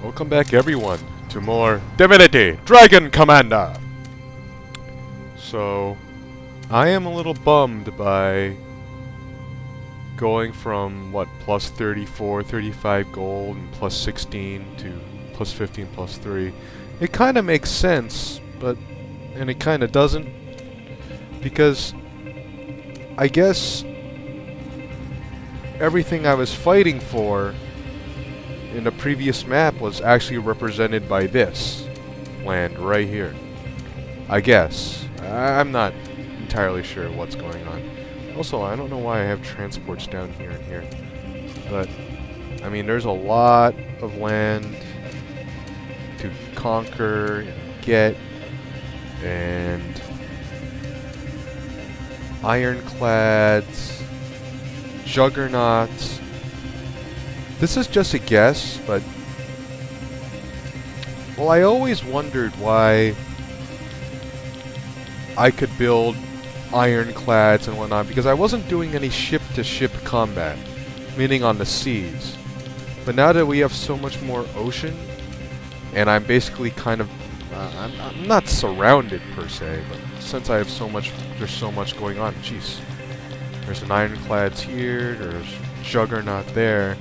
Welcome back everyone to more Divinity Dragon Commander! So, I am a little bummed by going from, what, plus 34, 35 gold and plus 16 to plus 15, plus 3. It kinda makes sense, and it kinda doesn't, because I guess everything I was fighting for in the previous map was actually represented by this land right here. I guess. I'm not entirely sure what's going on. Also, I don't know why I have transports down here and here. But, I mean, there's a lot of land to conquer and get. And ironclads, juggernauts. This is just a guess, but well, I always wondered why I could build ironclads and whatnot, because I wasn't doing any ship-to-ship combat, meaning on the seas. But now that we have so much more ocean, and I'm basically kind of, I'm not surrounded per se, but since I have so much, there's so much going on. Jeez, there's an ironclads here, there's juggernaut there.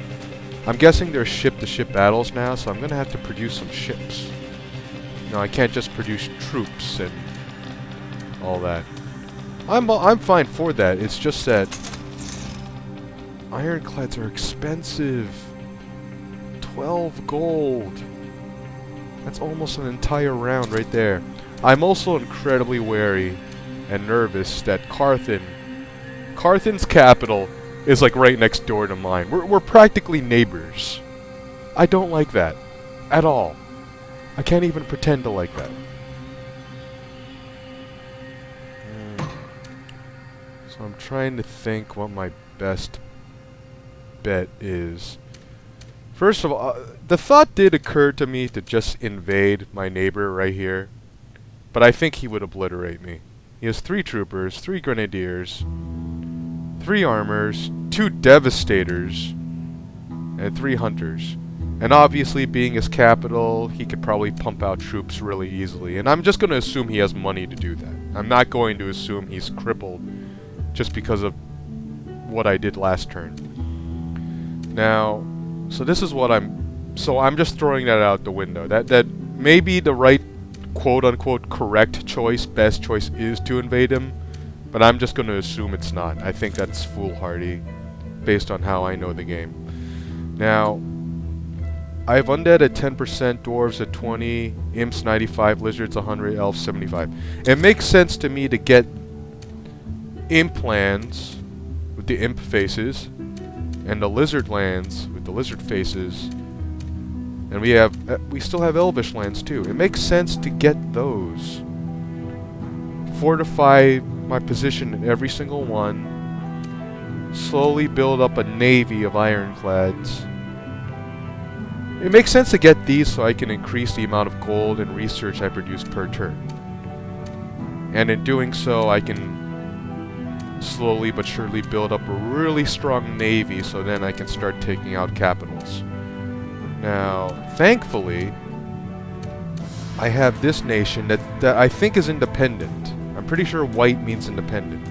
I'm guessing there's ship-to-ship battles now, so I'm gonna have to produce some ships. No, I can't just produce troops and all that. I'm fine for that. It's just that ironclads are expensive. 12 gold. That's almost an entire round right there. I'm also incredibly wary and nervous that Carthan's capital is like right next door to mine. We're practically neighbors. I don't like that at all. I can't even pretend to like that. So I'm trying to think what my best bet is. First of all, the thought did occur to me to just invade my neighbor right here, but I think he would obliterate me. He has 3 troopers, 3 grenadiers, 3 armors, 2 devastators, and 3 hunters. And obviously, being his capital, he could probably pump out troops really easily. And I'm just going to assume he has money to do that. I'm not going to assume he's crippled just because of what I did last turn. Now, so this is what I'm just throwing that out the window. That may be the right quote-unquote correct choice, best choice is to invade him. But I'm just going to assume it's not. I think that's foolhardy, based on how I know the game. Now, I have undead at 10%, dwarves at 20, imps 95, lizards 100, elves 75. It makes sense to me to get imp lands with the imp faces, and the lizard lands with the lizard faces, and we still have elvish lands too. It makes sense to get those. Fortify my position in every single one, slowly build up a navy of ironclads. It makes sense to get these so I can increase the amount of gold and research I produce per turn. And in doing so, I can slowly but surely build up a really strong navy so then I can start taking out capitals. Now, thankfully, I have this nation that I think is independent. I'm pretty sure white means independent.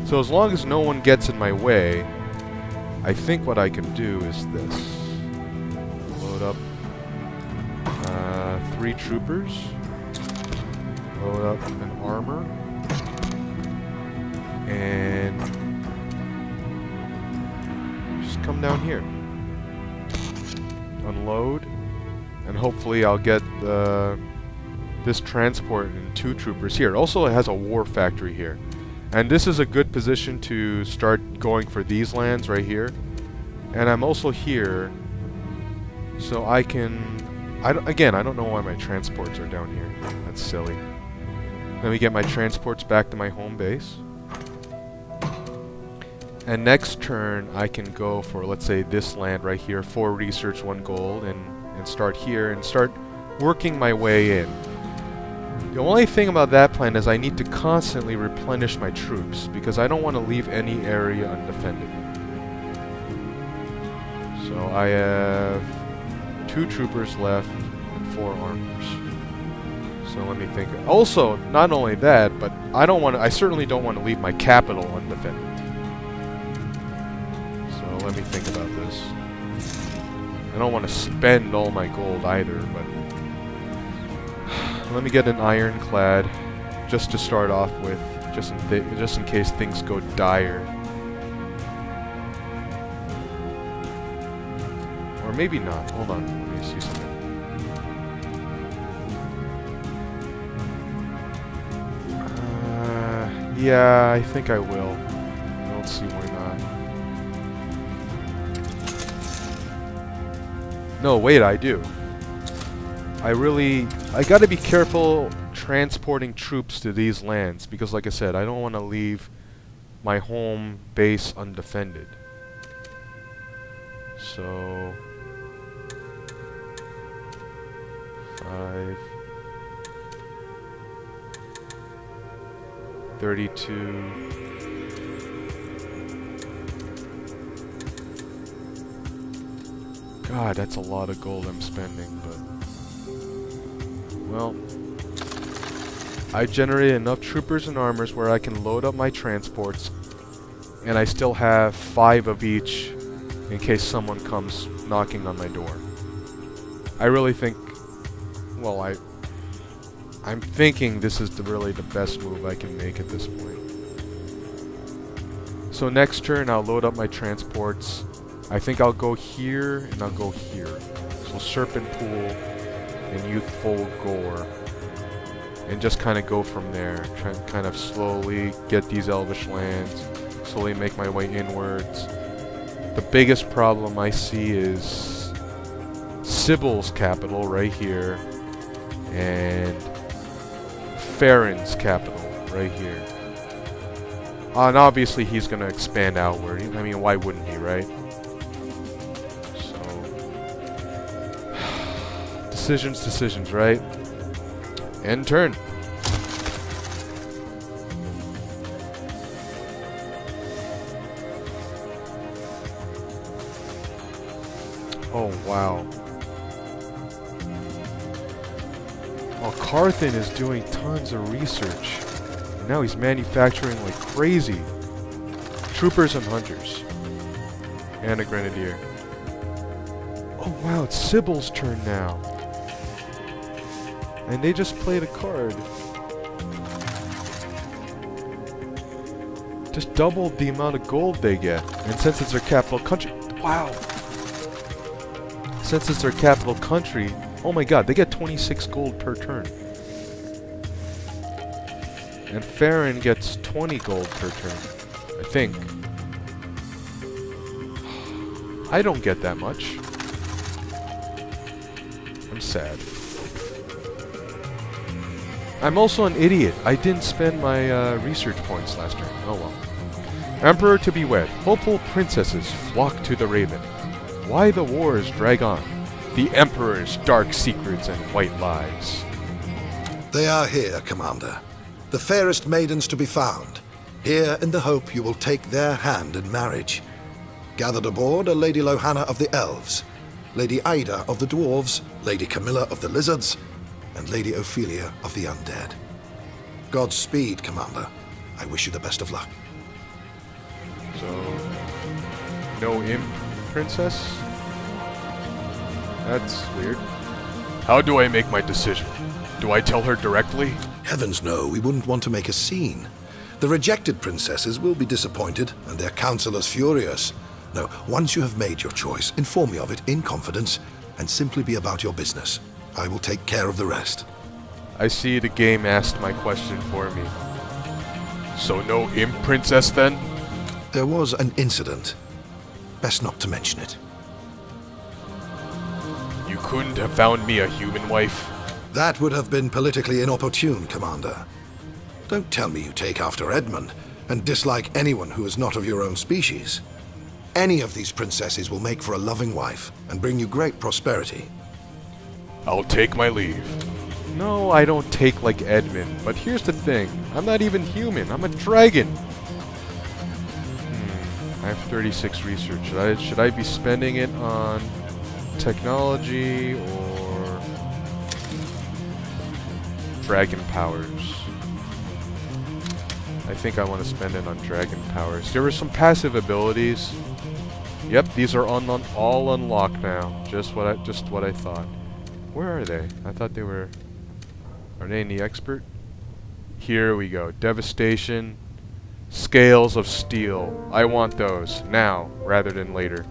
So as long as no one gets in my way, I think what I can do is this. Load up 3 troopers. Load up an armor. And just come down here. Unload. And hopefully I'll get this transport and 2 troopers here. Also, it has a war factory here. And this is a good position to start going for these lands right here. And I'm also here, so I can... Again, I don't know why my transports are down here. That's silly. Let me get my transports back to my home base. And next turn, I can go for, let's say, this land right here. 4 research, 1 gold, and start here and start working my way in. The only thing about that plan is I need to constantly replenish my troops, because I don't want to leave any area undefended. So I have 2 troopers left, and 4 armors. So let me think. Also, not only that, but I certainly don't want to leave my capital undefended. So let me think about this. I don't want to spend all my gold either, but let me get an ironclad just to start off with, just in case things go dire. Or maybe not. Hold on, let me see something. Yeah, I think I will. I don't see why not. No, wait, I do. I gotta be careful transporting troops to these lands, because like I said, I don't want to leave my home base undefended. So... 5... 32... God, that's a lot of gold I'm spending, but... Well... I generated enough troopers and armors where I can load up my transports, and I still have 5 of each in case someone comes knocking on my door. I really think... Well, I'm thinking this is really the best move I can make at this point. So next turn I'll load up my transports. I think I'll go here and I'll go here. So Serpent Pool and Youthful Gore. And just kind of go from there. Try to kind of slowly get these Elvish lands. Slowly make my way inwards. The biggest problem I see is Sibyl's capital right here. And Farron's capital right here. And obviously he's going to expand outward. I mean, why wouldn't he, right? So... decisions, right? End turn. Oh, wow. Oh, Carthan is doing tons of research. And now he's manufacturing like crazy. Troopers and hunters. And a grenadier. Oh, wow, it's Sibyl's turn now. And they just played a card. Just doubled the amount of gold they get. And since it's their capital country... Wow! Since it's their capital country... Oh my god, they get 26 gold per turn. And Farron gets 20 gold per turn. I think. I don't get that much. I'm sad. I'm also an idiot. I didn't spend my research points last turn. Oh well. Emperor to be wed. Hopeful princesses flock to the Raven. Why the wars drag on? The Emperor's dark secrets and white lies. They are here, Commander. The fairest maidens to be found. Here in the hope you will take their hand in marriage. Gathered aboard are Lady Lohanna of the Elves, Lady Ida of the Dwarves, Lady Camilla of the Lizards, and Lady Ophelia of the Undead. Godspeed, Commander. I wish you the best of luck. So, no imp princess? That's weird. How do I make my decision? Do I tell her directly? Heavens no, we wouldn't want to make a scene. The rejected princesses will be disappointed, and their counselors furious. No, once you have made your choice, inform me of it in confidence, and simply be about your business. I will take care of the rest. I see the game asked my question for me. So no imp princess then? There was an incident. Best not to mention it. You couldn't have found me a human wife? That would have been politically inopportune, Commander. Don't tell me you take after Edmund, and dislike anyone who is not of your own species. Any of these princesses will make for a loving wife, and bring you great prosperity. I'll take my leave. No, I don't take like Edmund, but here's the thing. I'm not even human, I'm a dragon! I have 36 research. Should I be spending it on technology or dragon powers. I think I want to spend it on dragon powers. There were some passive abilities. Yep, these are all unlocked now. Just what I thought. Where are they? I thought they were. Are they in the expert? Here we go. Devastation. Scales of Steel. I want those now rather than later.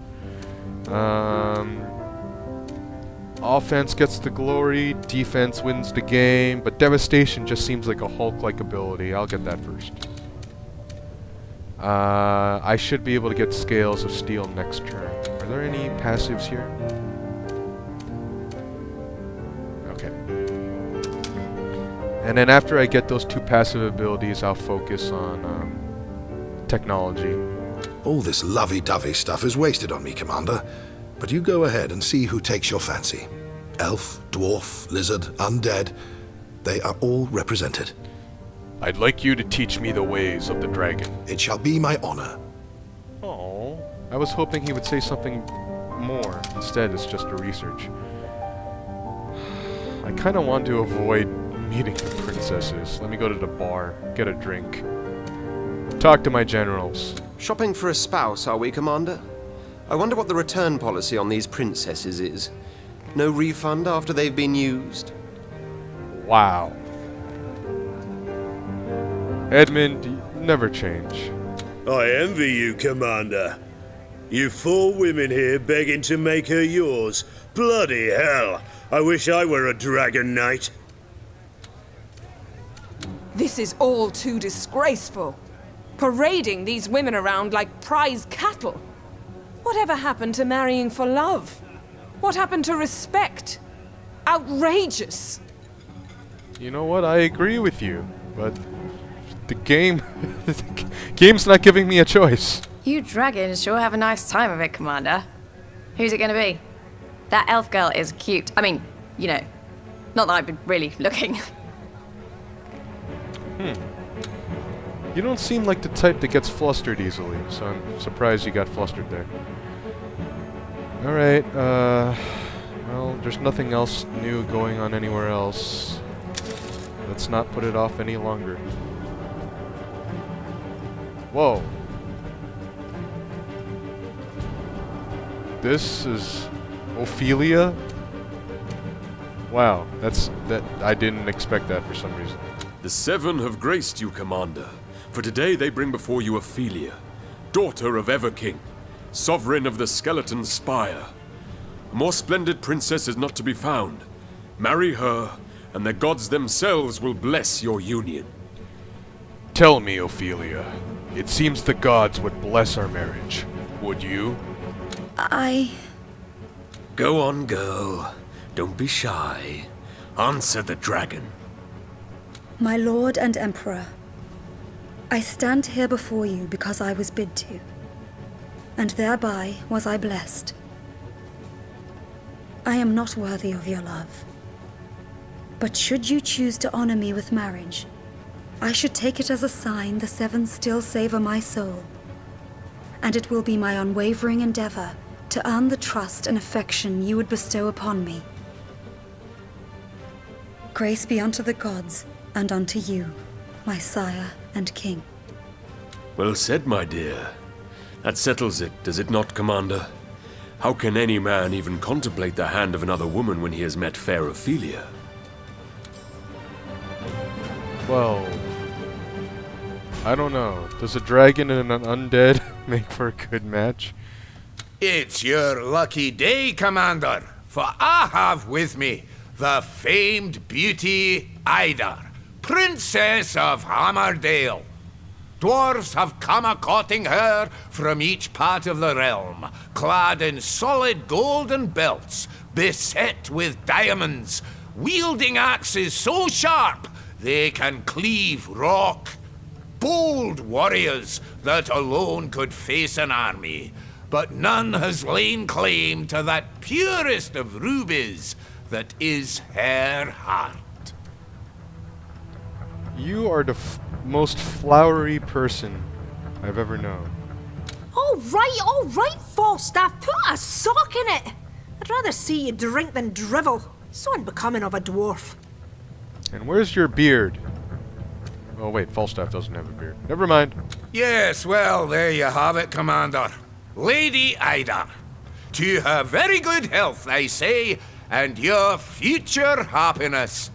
Offense gets the glory, defense wins the game, but Devastation just seems like a Hulk-like ability. I'll get that first. I should be able to get Scales of Steel next turn. Are there any passives here? Okay. And then after I get those 2 passive abilities, I'll focus on technology. All this lovey-dovey stuff is wasted on me, Commander. But you go ahead and see who takes your fancy. Elf, dwarf, lizard, undead. They are all represented. I'd like you to teach me the ways of the dragon. It shall be my honor. Oh, I was hoping he would say something more. Instead, it's just a research. I kind of want to avoid meeting the princesses. Let me go to the bar, get a drink. Talk to my generals. Shopping for a spouse, are we, Commander? I wonder what the return policy on these princesses is. No refund after they've been used? Wow. Edmund, you never change. I envy you, Commander. You 4 women here begging to make her yours. Bloody hell. I wish I were a dragon knight. This is all too disgraceful. Parading these women around like prize cattle. Whatever happened to marrying for love? What happened to respect? Outrageous! You know what? I agree with you, but the game... the game's not giving me a choice. You dragons sure have a nice time of it, Commander. Who's it gonna be? That elf girl is cute. I mean, you know, not that I've been really looking. You don't seem like the type that gets flustered easily, so I'm surprised you got flustered there. Alright, well, there's nothing else new going on anywhere else. Let's not put it off any longer. Whoa. This is Ophelia? Wow, I didn't expect that for some reason. The 7 have graced you, Commander. For today they bring before you Ophelia, daughter of Everking, sovereign of the Skeleton Spire. A more splendid princess is not to be found. Marry her, and the gods themselves will bless your union. Tell me, Ophelia. It seems the gods would bless our marriage. Would you? Go on, girl. Don't be shy. Answer the dragon. My lord and emperor, I stand here before you because I was bid to, and thereby was I blessed. I am not worthy of your love, but should you choose to honor me with marriage, I should take it as a sign the 7 still savor my soul, and it will be my unwavering endeavor to earn the trust and affection you would bestow upon me. Grace be unto the gods, and unto you, my sire and king. Well said, my dear. That settles it, does it not, Commander? How can any man even contemplate the hand of another woman when he has met fair Ophelia? Well, I don't know. Does a dragon and an undead make for a good match? It's your lucky day, Commander, for I have with me the famed beauty Ida, Princess of Hammerdale. Dwarves have come a-courting her from each part of the realm, clad in solid golden belts, beset with diamonds, wielding axes so sharp they can cleave rock. Bold warriors that alone could face an army, but none has laid claim to that purest of rubies that is her heart. You are the most flowery person I've ever known. All right, Falstaff, put a sock in it. I'd rather see you drink than drivel. So unbecoming of a dwarf. And where's your beard? Oh wait, Falstaff doesn't have a beard. Never mind. Yes, well, there you have it, Commander. Lady Ida. To her very good health, I say, and your future happiness.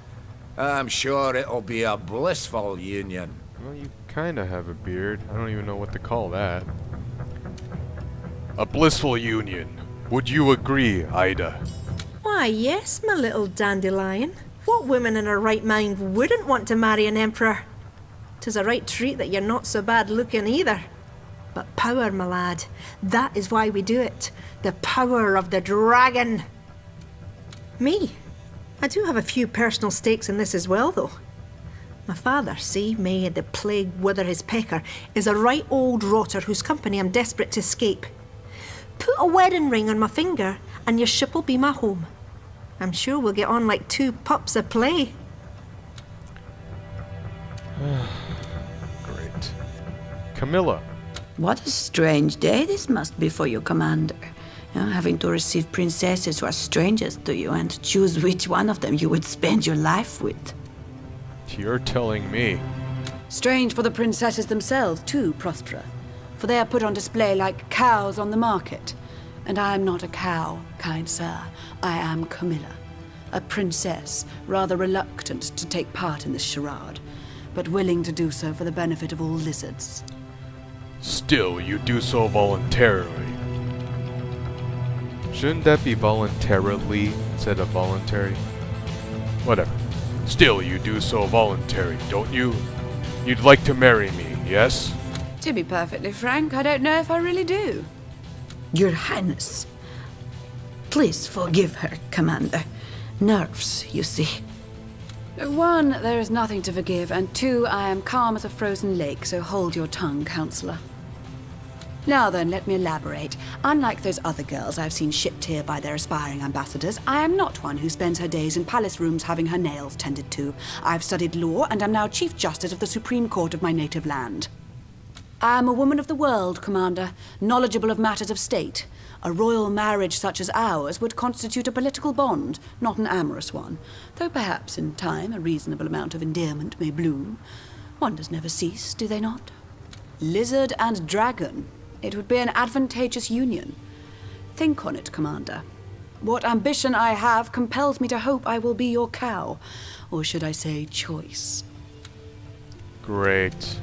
I'm sure it'll be a blissful union. Well, you kinda have a beard. I don't even know what to call that. A blissful union. Would you agree, Ida? Why, yes, my little dandelion. What woman in her right mind wouldn't want to marry an emperor? 'Tis a right treat that you're not so bad looking either. But power, my lad, that is why we do it. The power of the dragon. Me? I do have a few personal stakes in this as well, though. My father, see, may the plague wither his pecker, is a right old rotter whose company I'm desperate to escape. Put a wedding ring on my finger, and your ship will be my home. I'm sure we'll get on like two pups a play. Great. Camilla. What a strange day this must be for you, Commander. Having to receive princesses who are strangers to you and choose which one of them you would spend your life with. You're telling me. Strange for the princesses themselves, too, Prospera. For they are put on display like cows on the market. And I am not a cow, kind sir. I am Camilla, a princess, rather reluctant to take part in this charade, but willing to do so for the benefit of all lizards. Still, you do so voluntarily. Shouldn't that be voluntarily instead of voluntary? Whatever. Still, you do so voluntary, don't you? You'd like to marry me, yes? To be perfectly frank, I don't know if I really do. Your Highness, please forgive her, Commander. Nerves, you see. One, there is nothing to forgive, and two, I am calm as a frozen lake, so hold your tongue, Counselor. Now then, let me elaborate. Unlike those other girls I've seen shipped here by their aspiring ambassadors, I am not one who spends her days in palace rooms having her nails tended to. I've studied law and am now Chief Justice of the Supreme Court of my native land. I am a woman of the world, Commander, knowledgeable of matters of state. A royal marriage such as ours would constitute a political bond, not an amorous one, though perhaps in time a reasonable amount of endearment may bloom. Wonders never cease, do they not? Lizard and dragon. It would be an advantageous union. Think on it, Commander. What ambition I have compels me to hope I will be your cow, or should I say choice. Great.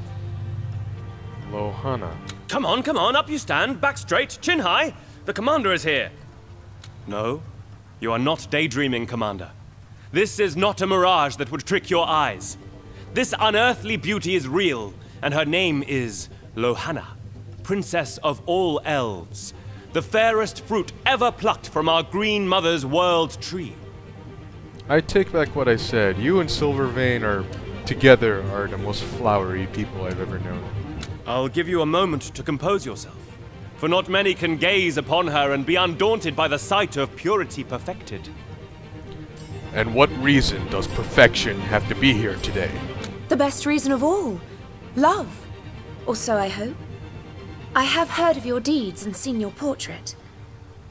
Lohana. Come on, up you stand, back straight, chin high. The commander is here. No, you are not daydreaming, Commander. This is not a mirage that would trick your eyes. This unearthly beauty is real, and her name is Lohana, Princess of all elves, the fairest fruit ever plucked from our green mother's world tree. I take back what I said. You and Silvervein are together are the most flowery people I've ever known. I'll give you a moment to compose yourself, for not many can gaze upon her and be undaunted by the sight of purity perfected. And what reason does perfection have to be here today? The best reason of all. Love. Or so I hope. I have heard of your deeds and seen your portrait.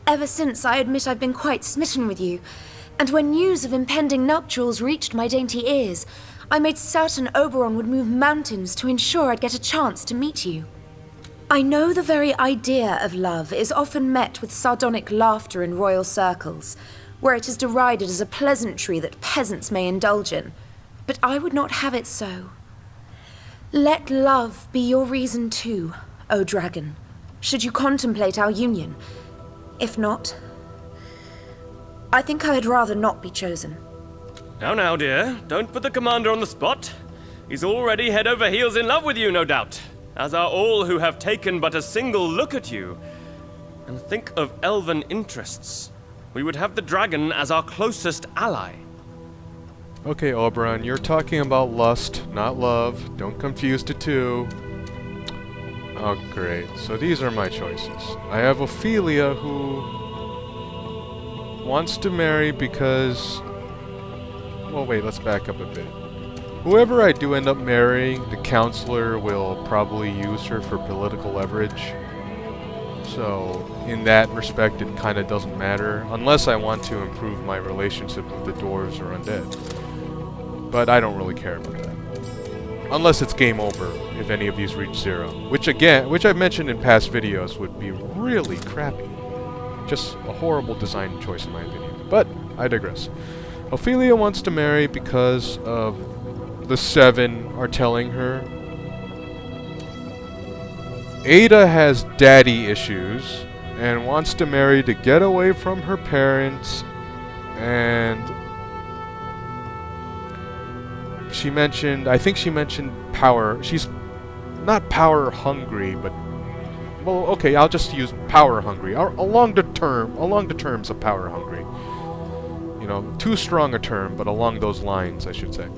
Ever since, I admit I've been quite smitten with you, and when news of impending nuptials reached my dainty ears, I made certain Oberon would move mountains to ensure I'd get a chance to meet you. I know the very idea of love is often met with sardonic laughter in royal circles, where it is derided as a pleasantry that peasants may indulge in, but I would not have it so. Let love be your reason too, O dragon, should you contemplate our union. If not, I think I had rather not be chosen. Now, dear, don't put the commander on the spot. He's already head over heels in love with you, no doubt, as are all who have taken but a single look at you. And think of elven interests. We would have the dragon as our closest ally. Okay, Oberon, you're talking about lust, not love. Don't confuse the two. Oh, great. So these are my choices. I have Ophelia, who wants to marry because... Well, wait, let's back up a bit. Whoever I do end up marrying, the counselor will probably use her for political leverage. So, in that respect, it kind of doesn't matter, unless I want to improve my relationship with the dwarves or undead. But I don't really care about that. Unless it's game over, if any of these reach 0. Which I've mentioned in past videos, would be really crappy. Just a horrible design choice in my opinion. But, I digress. Ophelia wants to marry because of the 7 are telling her. Ada has daddy issues and wants to marry to get away from her parents, and I think she mentioned power. She's not power hungry, but well, okay, I'll just use power hungry. Along the terms of power hungry. You know, too strong a term, but along those lines, I should say.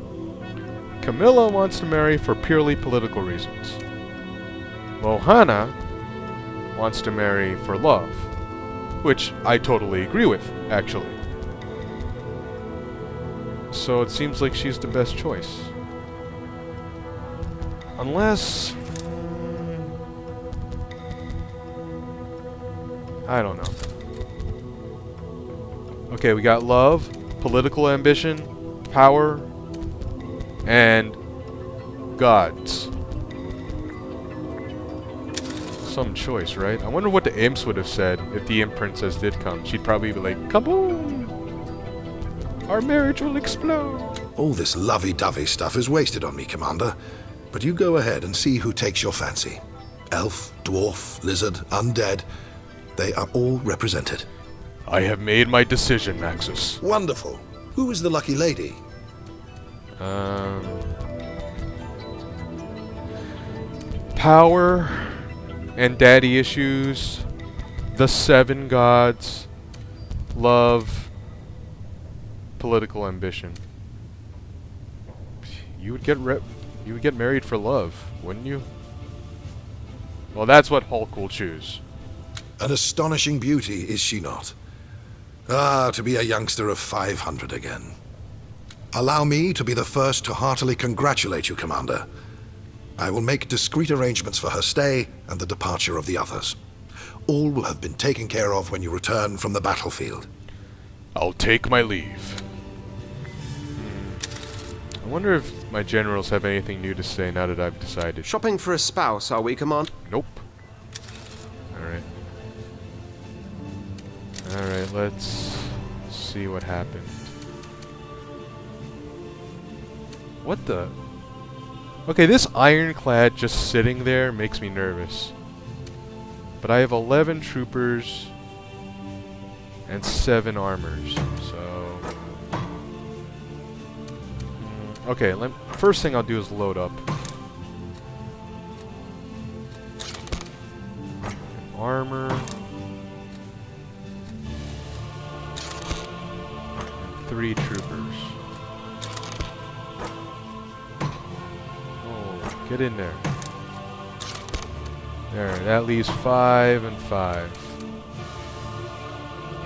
Camilla wants to marry for purely political reasons. Lohana wants to marry for love, which I totally agree with, actually. So it seems like she's the best choice. Unless... I don't know. Okay, we got love, political ambition, power, and gods. Some choice, right? I wonder what the imps would have said if the imp princess did come. She'd probably be like, kaboom! Our marriage will explode! All this lovey-dovey stuff is wasted on me, Commander. But you go ahead and see who takes your fancy. Elf, dwarf, lizard, undead. They are all represented. I have made my decision, Maxus. Wonderful. Who is the lucky lady? Power and daddy issues, the 7 gods, love, political ambition. You would get married for love, wouldn't you? Well, that's what Hulk will choose. An astonishing beauty, is she not? Ah, to be a youngster of 500 again. Allow me to be the first to heartily congratulate you, Commander. I will make discreet arrangements for her stay and the departure of the others. All will have been taken care of when you return from the battlefield. I'll take my leave. I wonder if my generals have anything new to say now that I've decided. Shopping for a spouse, are we, Commander? Nope. Alright. Alright, let's see what happened. What the... Okay, this ironclad just sitting there makes me nervous. But I have 11 troopers and 7 armors, so... Okay, first thing I'll do is load up. Armor. And 3 troopers. Oh, get in there. There, that leaves 5 and 5.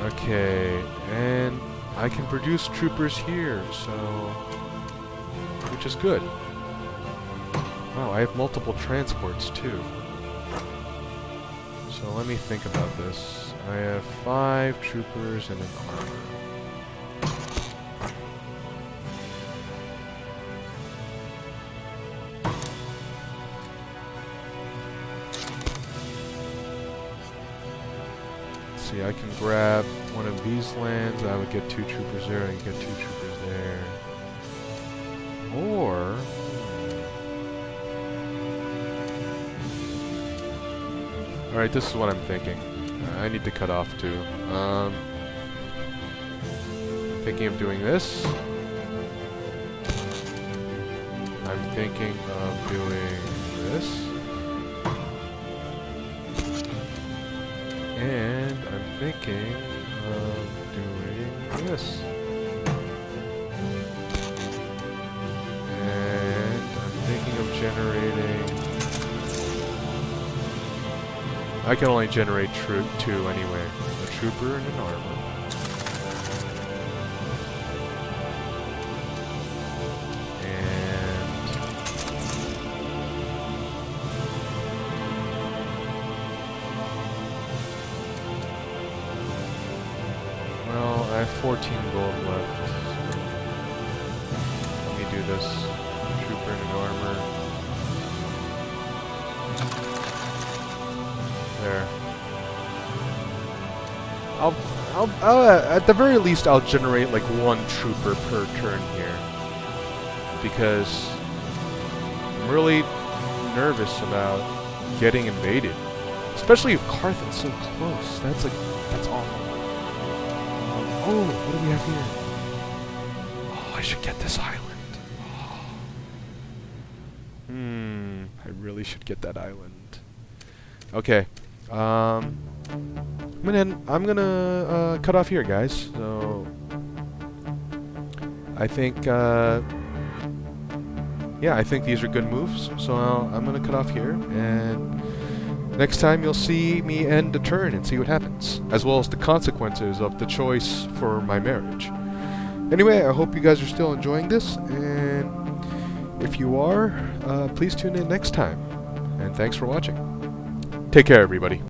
Okay, and I can produce troopers here, so... which is good. Wow, I have multiple transports too. So let me think about this. I have 5 troopers and an armor. Let's see, I can grab one of these lands. I would get 2 troopers there. I can get 2 troopers there. Or... Alright, this is what I'm thinking. I need to cut off too. I'm thinking of doing this. I'm thinking of doing this. And I'm thinking of doing this. Generating... I can only generate 2 anyway. A trooper and an armor. And... 14 gold left. Let me do this. Trooper in armor. There. I'll at the very least I'll generate like 1 trooper per turn here, because I'm really nervous about getting invaded, especially if Carthan's so close. That's awful. Oh, what do we have here? Oh, I should get this island. I really should get that island. Okay. I'm gonna cut off here, guys. So I think yeah, I think these are good moves. So I'm gonna cut off here, and next time you'll see me end a turn and see what happens, as well as the consequences of the choice for my marriage. Anyway, I hope you guys are still enjoying this, and if you are, please tune in next time. And thanks for watching. Take care, everybody.